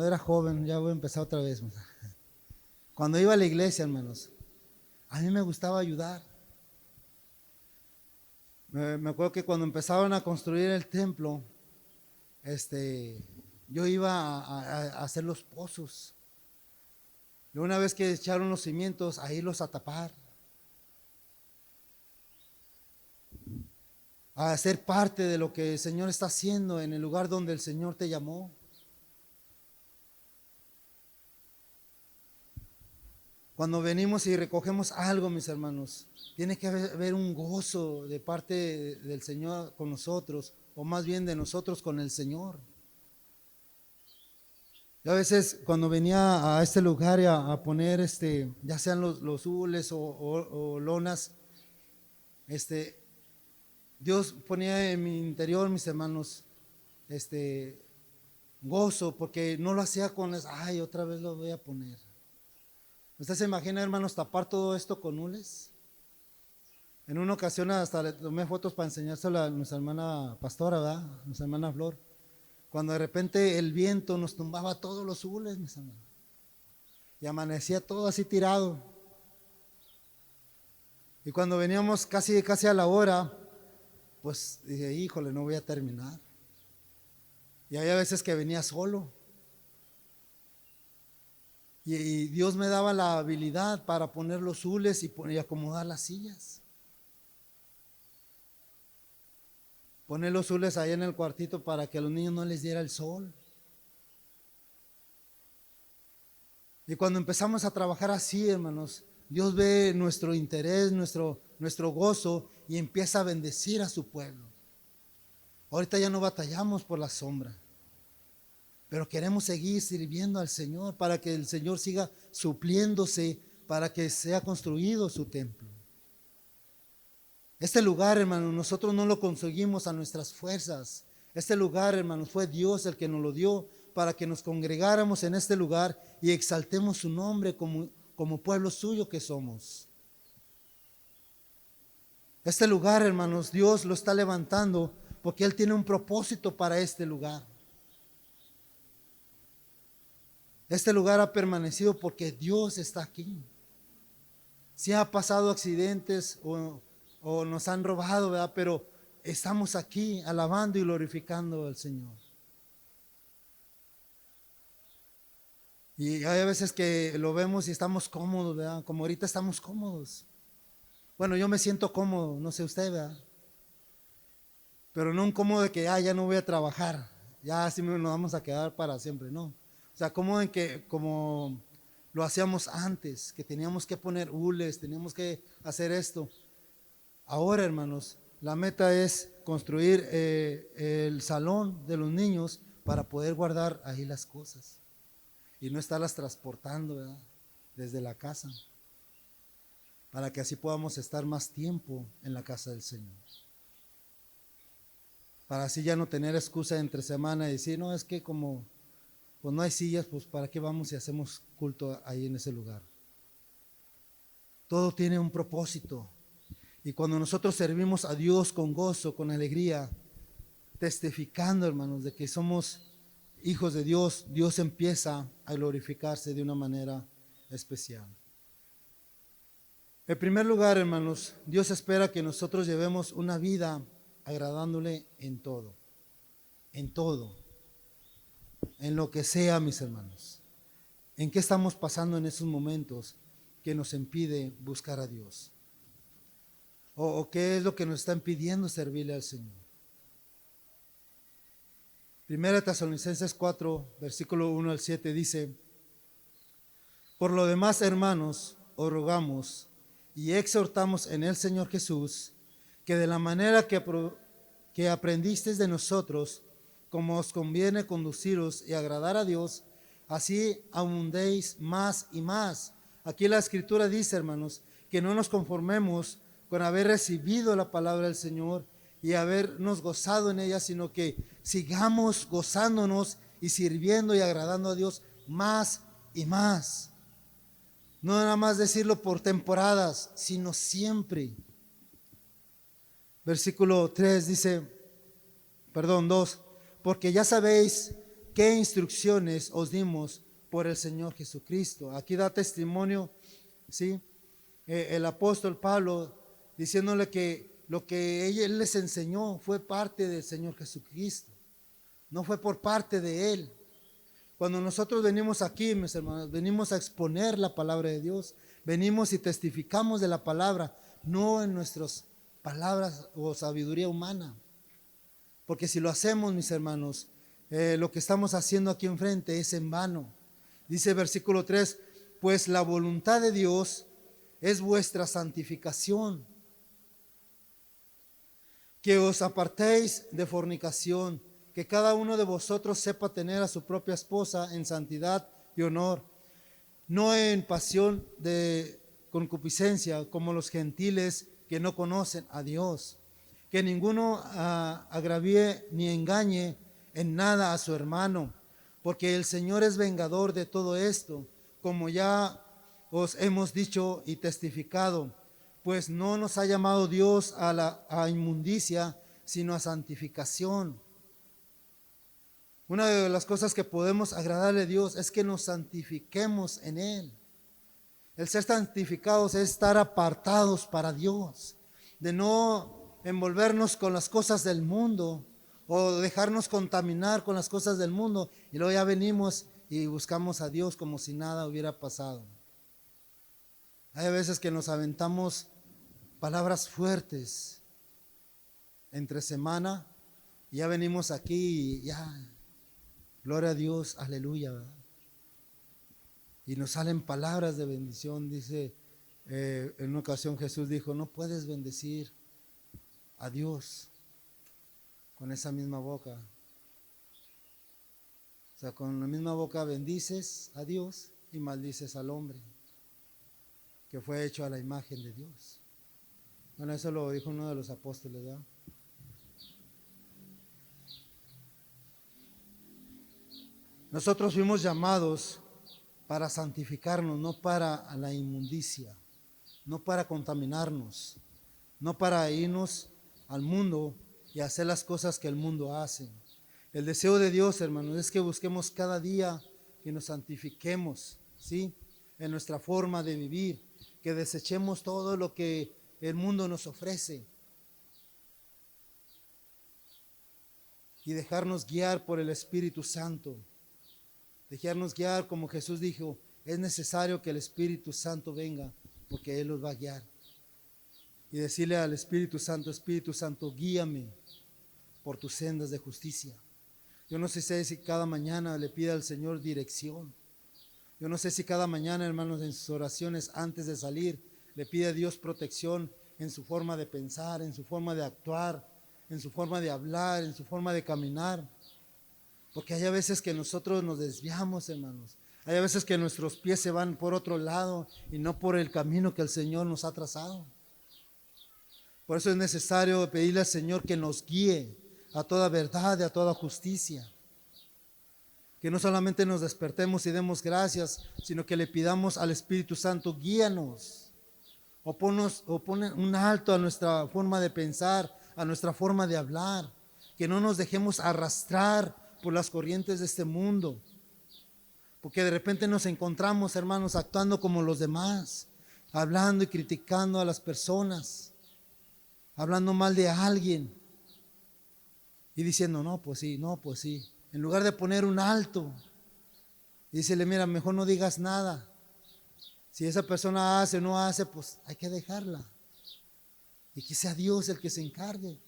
era joven, ya voy a empezar otra vez. Cuando iba a la iglesia, hermanos, a mí me gustaba ayudar. Me acuerdo que cuando empezaron a construir el templo, yo iba a hacer los pozos. Y una vez que echaron los cimientos, a irlos a tapar, a ser parte de lo que el Señor está haciendo en el lugar donde el Señor te llamó. Cuando venimos y recogemos algo, mis hermanos, tiene que haber un gozo de parte del Señor con nosotros, o más bien de nosotros con el Señor. Yo a veces cuando venía a este lugar a poner ya sean los hules o lonas, Dios ponía en mi interior, mis hermanos, gozo, porque no lo hacía con ay, otra vez lo voy a poner. ¿Usted se imagina, hermanos, tapar todo esto con hules? En una ocasión hasta le tomé fotos para enseñárselo a nuestra hermana pastora, ¿verdad? Nuestra hermana Flor. Cuando de repente el viento nos tumbaba todos los hules, mis hermanos. Y amanecía todo así tirado. Y cuando veníamos casi a la hora, pues dije, híjole, no voy a terminar. Y había veces que venía solo. Y Dios me daba la habilidad para poner los hules y acomodar las sillas. Poner los hules ahí en el cuartito para que a los niños no les diera el sol. Y cuando empezamos a trabajar así, hermanos, Dios ve nuestro interés, nuestro gozo y empieza a bendecir a su pueblo. Ahorita ya no batallamos por la sombra, pero queremos seguir sirviendo al Señor para que el Señor siga supliéndose, para que sea construido su templo. Este lugar, hermanos, nosotros no lo conseguimos a nuestras fuerzas. Este lugar, hermanos, fue Dios el que nos lo dio para que nos congregáramos en este lugar y exaltemos su nombre como pueblo suyo que somos. Este lugar, hermanos, Dios lo está levantando porque Él tiene un propósito para este lugar. Este lugar ha permanecido porque Dios está aquí. Si ha pasado accidentes o nos han robado, ¿verdad? Pero estamos aquí alabando y glorificando al Señor. Y hay veces que lo vemos y estamos cómodos, ¿verdad? Como ahorita estamos cómodos. Bueno, yo me siento cómodo, no sé usted, ¿verdad? Pero no un cómodo de que ya no voy a trabajar, ya así nos vamos a quedar para siempre, no. O sea, cómodo en que como lo hacíamos antes, que teníamos que poner hules, teníamos que hacer esto. Ahora, hermanos, la meta es construir el salón de los niños para poder guardar ahí las cosas y no estarlas transportando, ¿verdad? Desde la casa, para que así podamos estar más tiempo en la casa del Señor. Para así ya no tener excusa entre semana y decir, no, es que como pues no hay sillas, pues para qué vamos y hacemos culto ahí en ese lugar. Todo tiene un propósito. Y cuando nosotros servimos a Dios con gozo, con alegría, testificando, hermanos, de que somos hijos de Dios, Dios empieza a glorificarse de una manera especial. En primer lugar, hermanos, Dios espera que nosotros llevemos una vida agradándole en todo, en lo que sea, mis hermanos. ¿En qué estamos pasando en esos momentos que nos impide buscar a Dios? ¿O qué es lo que nos está impidiendo servirle al Señor? Primera Tesalonicenses 4, versículo 1 al 7 dice: por lo demás, hermanos, os rogamos y exhortamos en el Señor Jesús, que de la manera que aprendisteis de nosotros, como os conviene conduciros y agradar a Dios, así abundéis más y más. Aquí la Escritura dice, hermanos, que no nos conformemos con haber recibido la palabra del Señor y habernos gozado en ella, sino que sigamos gozándonos y sirviendo y agradando a Dios más y más. No nada más decirlo por temporadas, sino siempre. Versículo 3 dice, 2, porque ya sabéis qué instrucciones os dimos por el Señor Jesucristo. Aquí da testimonio, ¿sí? El apóstol Pablo diciéndole que lo que él les enseñó fue parte del Señor Jesucristo, no fue por parte de él. Cuando nosotros venimos aquí, mis hermanos, venimos a exponer la palabra de Dios, venimos y testificamos de la palabra, no en nuestras palabras o sabiduría humana. Porque si lo hacemos, mis hermanos, lo que estamos haciendo aquí enfrente es en vano. Dice versículo 3, pues la voluntad de Dios es vuestra santificación, que os apartéis de fornicación, que cada uno de vosotros sepa tener a su propia esposa en santidad y honor, no en pasión de concupiscencia como los gentiles que no conocen a Dios, que ninguno agravíe ni engañe en nada a su hermano, porque el Señor es vengador de todo esto, como ya os hemos dicho y testificado, pues no nos ha llamado Dios a inmundicia, sino a santificación. Una de las cosas que podemos agradarle a Dios es que nos santifiquemos en Él. El ser santificados es estar apartados para Dios, de no envolvernos con las cosas del mundo o dejarnos contaminar con las cosas del mundo y luego ya venimos y buscamos a Dios como si nada hubiera pasado. Hay veces que nos aventamos palabras fuertes entre semana y ya venimos aquí y ya, gloria a Dios, aleluya, ¿verdad? Y nos salen palabras de bendición. Dice, en una ocasión Jesús dijo, no puedes bendecir a Dios con esa misma boca. O sea, con la misma boca bendices a Dios y maldices al hombre, que fue hecho a la imagen de Dios. Bueno, eso lo dijo uno de los apóstoles, ¿verdad? Nosotros fuimos llamados para santificarnos, no para la inmundicia, no para contaminarnos, no para irnos al mundo y hacer las cosas que el mundo hace. El deseo de Dios, hermanos, es que busquemos cada día que nos santifiquemos, ¿sí? En nuestra forma de vivir, que desechemos todo lo que el mundo nos ofrece y dejarnos guiar por el Espíritu Santo. Dejarnos guiar, como Jesús dijo, es necesario que el Espíritu Santo venga porque Él los va a guiar. Y decirle al Espíritu Santo, guíame por tus sendas de justicia. Yo no sé si cada mañana le pide al Señor dirección. Yo no sé si cada mañana, hermanos, en sus oraciones antes de salir, le pide a Dios protección en su forma de pensar, en su forma de actuar, en su forma de hablar, en su forma de caminar. Porque hay veces que nosotros nos desviamos, hermanos. Hay veces que nuestros pies se van por otro lado y no por el camino que el Señor nos ha trazado. Por eso es necesario pedirle al Señor que nos guíe a toda verdad y a toda justicia. Que no solamente nos despertemos y demos gracias, sino que le pidamos al Espíritu Santo, guíanos. O pone un alto a nuestra forma de pensar, a nuestra forma de hablar. Que no nos dejemos arrastrar por las corrientes de este mundo. Porque de repente nos encontramos, hermanos, actuando como los demás, hablando y criticando a las personas, hablando mal de alguien y diciendo, no, pues sí, no, pues sí. En lugar de poner un alto y decirle, mira, mejor no digas nada. Si esa persona hace o no hace, pues hay que dejarla. Y que sea Dios el que se encargue.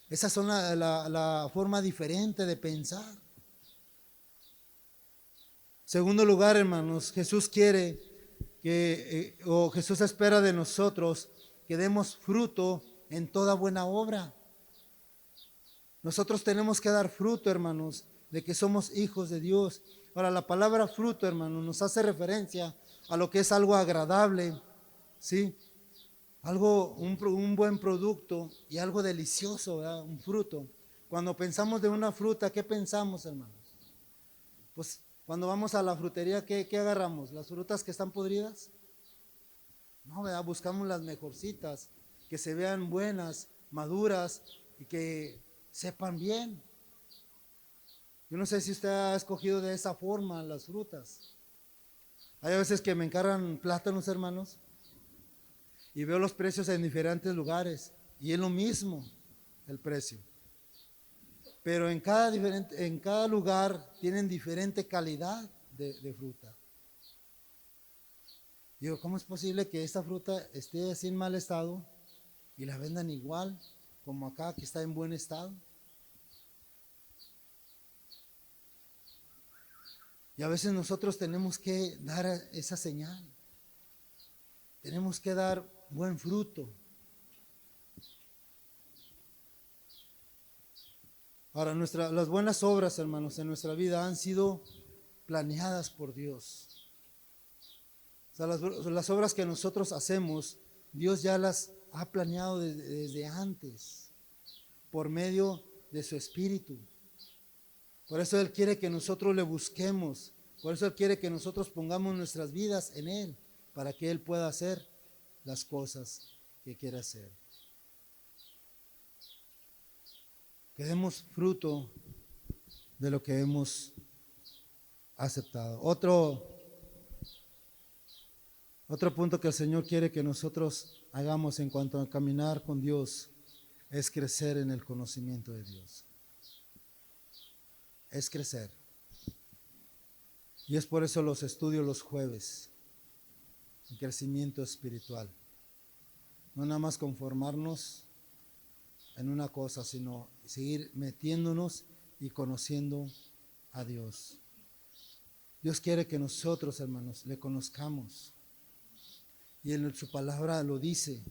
Esa es la forma diferente de pensar. Segundo lugar, hermanos, Jesús quiere o Jesús espera de nosotros que demos fruto en toda buena obra. Nosotros tenemos que dar fruto, hermanos, de que somos hijos de Dios. Ahora, la palabra fruto, hermanos, nos hace referencia a lo que es algo agradable, ¿sí? Algo, un buen producto y algo delicioso, ¿verdad? Un fruto. Cuando pensamos de una fruta, ¿qué pensamos, hermanos? Pues cuando vamos a la frutería, ¿qué agarramos? ¿Las frutas que están podridas? No, ¿verdad? Buscamos las mejorcitas, que se vean buenas, maduras y que sepan bien. Yo no sé si usted ha escogido de esa forma las frutas. Hay veces que me encargan plátanos, hermanos, y veo los precios en diferentes lugares, y es lo mismo el precio. Pero en cada lugar tienen diferente calidad de fruta. Digo, ¿cómo es posible que esta fruta esté así en mal estado y la vendan igual como acá que está en buen estado? Y a veces nosotros tenemos que dar esa señal. Tenemos que dar buen fruto. Ahora, las buenas obras, hermanos, en nuestra vida han sido planeadas por Dios. O sea, las obras que nosotros hacemos, Dios ya las ha planeado desde antes, por medio de su Espíritu. Por eso Él quiere que nosotros le busquemos. Por eso Él quiere que nosotros pongamos nuestras vidas en Él, para que Él pueda hacer las cosas que quiere hacer. Que demos fruto de lo que hemos aceptado. Otro punto que el Señor quiere que nosotros hagamos en cuanto a caminar con Dios es crecer en el conocimiento de Dios. Es crecer. Y es por eso los estudios los jueves, el crecimiento espiritual. No nada más conformarnos en una cosa, sino seguir metiéndonos y conociendo a Dios. Dios quiere que nosotros, hermanos, le conozcamos. Y en su palabra lo dice,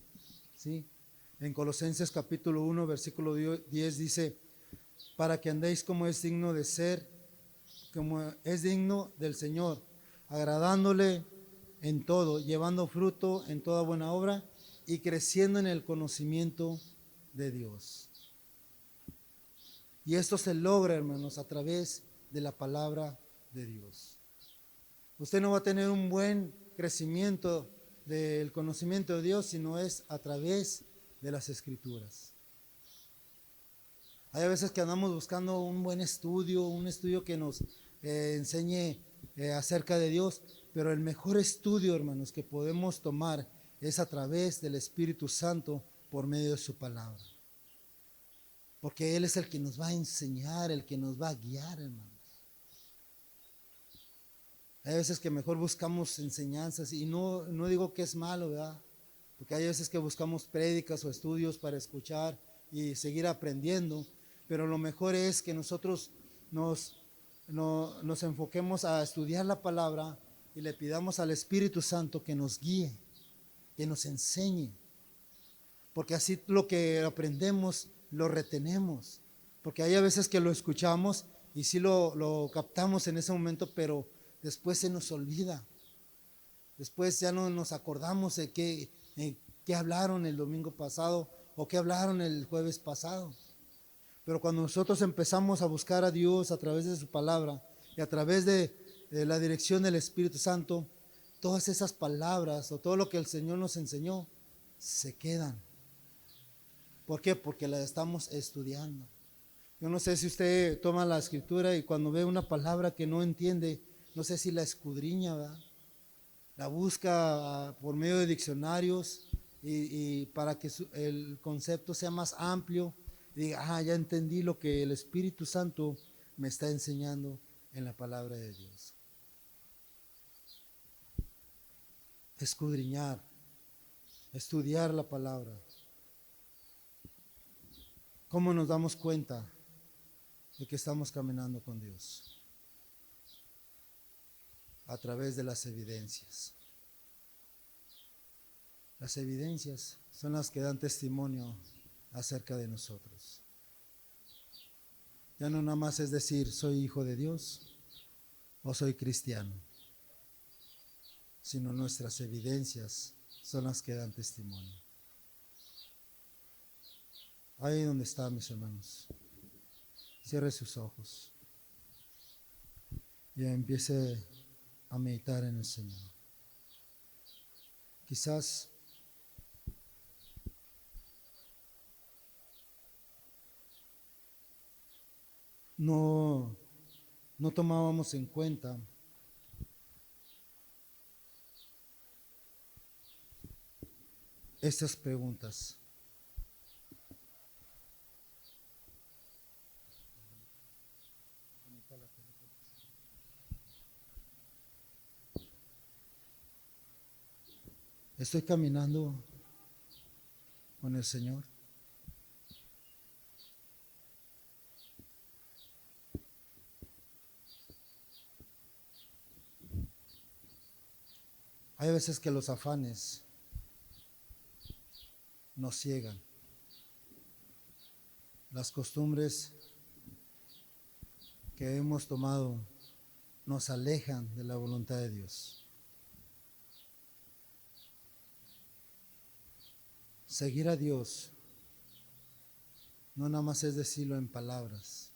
¿sí? En Colosenses capítulo 1, versículo 10 dice, para que andéis como es digno de ser, como es digno del Señor, agradándole en todo, llevando fruto en toda buena obra y creciendo en el conocimiento de Dios. Y esto se logra, hermanos, a través de la palabra de Dios. Usted no va a tener un buen crecimiento del conocimiento de Dios si no es a través de las Escrituras. Hay veces que andamos buscando un buen estudio, un estudio que nos enseñe acerca de Dios, pero el mejor estudio, hermanos, que podemos tomar es a través del Espíritu Santo por medio de su palabra. Porque Él es el que nos va a enseñar, el que nos va a guiar, hermanos. Hay veces que mejor buscamos enseñanzas y no digo que es malo, ¿verdad? Porque hay veces que buscamos prédicas o estudios para escuchar y seguir aprendiendo, pero lo mejor es que nosotros nos enfoquemos a estudiar la palabra y le pidamos al Espíritu Santo que nos guíe, que nos enseñe, porque así lo que aprendemos lo retenemos, porque hay a veces que lo escuchamos y sí lo captamos en ese momento, pero después se nos olvida, después ya no nos acordamos de qué hablaron el domingo pasado o qué hablaron el jueves pasado. Pero cuando nosotros empezamos a buscar a Dios a través de su palabra y a través de la dirección del Espíritu Santo, todas esas palabras o todo lo que el Señor nos enseñó se quedan. ¿Por qué? Porque las estamos estudiando. Yo no sé si usted toma la escritura y cuando ve una palabra que no entiende, no sé si la escudriña, ¿verdad? La busca por medio de diccionarios y para que el concepto sea más amplio y diga, ya entendí lo que el Espíritu Santo me está enseñando en la palabra de Dios. Escudriñar, estudiar la palabra. ¿Cómo nos damos cuenta de que estamos caminando con Dios? A través de las evidencias. Las evidencias son las que dan testimonio acerca de nosotros. Ya no nada más es decir, soy hijo de Dios o soy cristiano, sino nuestras evidencias son las que dan testimonio. Ahí donde está, mis hermanos, cierre sus ojos y empiece a meditar en el Señor. Quizás no no tomábamos en cuenta estas preguntas. Estoy caminando con el Señor. Hay veces que los afanes nos ciegan. Las costumbres que hemos tomado nos alejan de la voluntad de Dios. Seguir a Dios no nada más es decirlo en palabras,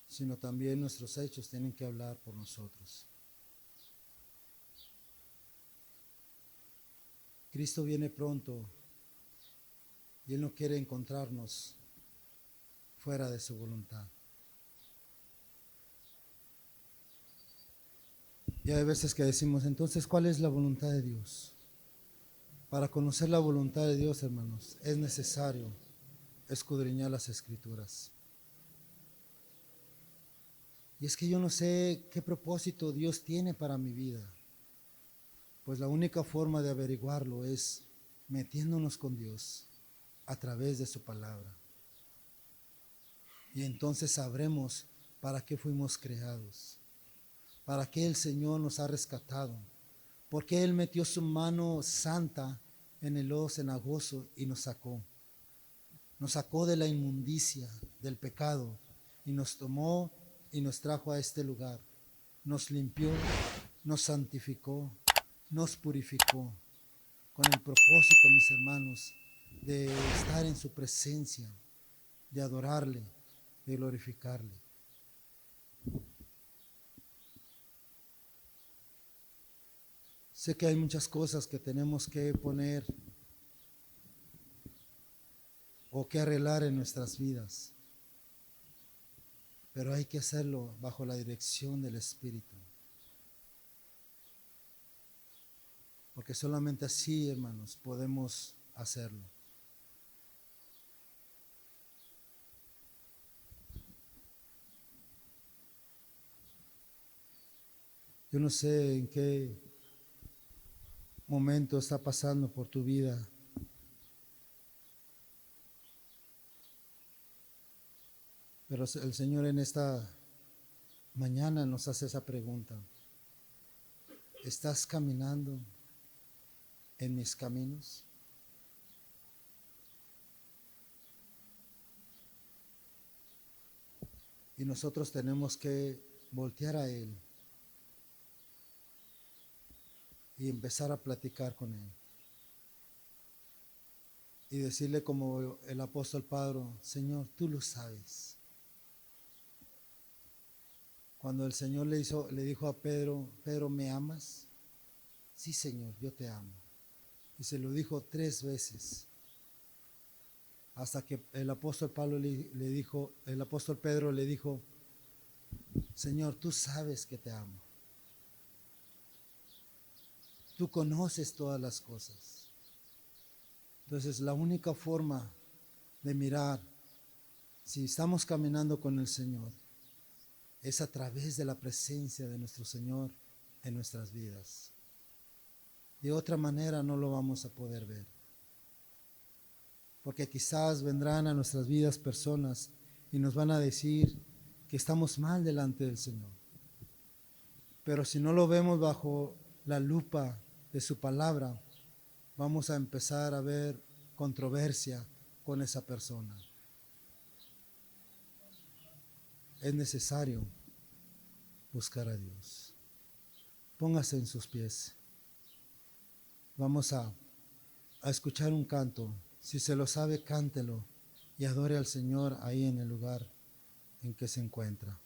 sino también nuestros hechos tienen que hablar por nosotros. Cristo viene pronto y Él no quiere encontrarnos fuera de su voluntad. Y hay veces que decimos, entonces, ¿cuál es la voluntad de Dios? Para conocer la voluntad de Dios, hermanos, es necesario escudriñar las Escrituras. Y es que yo no sé qué propósito Dios tiene para mi vida. Pues la única forma de averiguarlo es metiéndonos con Dios a través de su palabra. Y entonces sabremos para qué fuimos creados, para qué el Señor nos ha rescatado, por qué Él metió su mano santa en el lodo cenagoso y nos sacó. Nos sacó de la inmundicia, del pecado, y nos tomó y nos trajo a este lugar. Nos limpió, nos santificó, nos purificó, con el propósito, mis hermanos, de estar en su presencia, de adorarle, de glorificarle. Sé que hay muchas cosas que tenemos que poner o que arreglar en nuestras vidas, pero hay que hacerlo bajo la dirección del Espíritu. Porque solamente así, hermanos, podemos hacerlo. Yo no sé en qué momento está pasando por tu vida, pero el Señor en esta mañana nos hace esa pregunta. ¿Estás caminando en mis caminos? Y nosotros tenemos que voltear a Él y empezar a platicar con Él. Y decirle como el apóstol Pablo, Señor, tú lo sabes. Cuando el Señor le dijo a Pedro, Pedro, ¿me amas? Sí, Señor, yo te amo. Y se lo dijo 3 veces. Hasta que el apóstol Pablo le dijo, el apóstol Pedro le dijo, Señor, tú sabes que te amo. Tú conoces todas las cosas. Entonces, la única forma de mirar si estamos caminando con el Señor es a través de la presencia de nuestro Señor en nuestras vidas. De otra manera no lo vamos a poder ver. Porque quizás vendrán a nuestras vidas personas y nos van a decir que estamos mal delante del Señor. Pero si no lo vemos bajo la lupa de su palabra, vamos a empezar a ver controversia con esa persona. Es necesario buscar a Dios. Póngase en sus pies. Vamos a escuchar un canto. Si se lo sabe, cántelo y adore al Señor ahí en el lugar en que se encuentra.